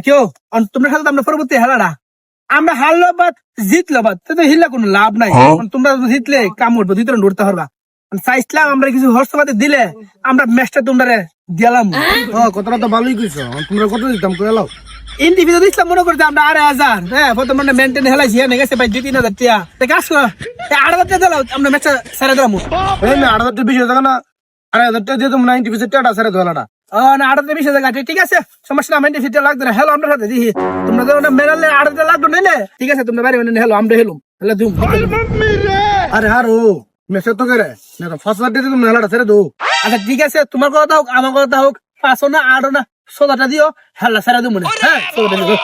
কেউ তোমরা খেলো আমরা পরবর্তী হেলাটা আমরা হারলো বা জিতলো বা তো হিল্লা কোনো লাভ নাই তোমরা জিতলে কাম উঠবো দুই তরণ উঠতে পারবা চাইছিলাম আমরা কিছু হর্ষবাদে দিলে আমরা ম্যাচটা তোমরা দিলাম কথাটা তো ভালোই কইছো তোমরা কত দিতাম করে লাও ইন্ডিভিজুয়াল ইসলাম মনে করতে আমরা 8,000 হ্যাঁ বর্তমানে মেনটেন হেলাইছি হ্যাঁ গেছে ভাই 2-3,000 টাকা তো কাজ করো 8,000 টাকা দিলাম আমরা ম্যাচটা ছেড়ে দিলাম এই না 8,000 বেশি টাকা না 8,000 টাকা দিয়ে তুমি 90% টাকা সারে দোলাটা না 8,000 20,000 টাকা ঠিক আছে সমস্যা না মেনটেন সিটা লাগবে না হেলো আমরা সাথে দিই তোমরা তো মেরালে 8,000 লাগবে না ঠিক আছে তোমরা বাইরে মানে হেলো আমরা হেলো হেলো দুম আরে হারো মেসে তো করে না তো ফার্স্ট দিয়ে তুমি হেলাটা ছেড়ে দাও আচ্ছা ঠিক আছে তোমার কথা হোক আমার কথা হোক 500 না 8 না 16টা দিও হেলা ছেড়ে দিও মনে হ্যাঁ 16টা দিও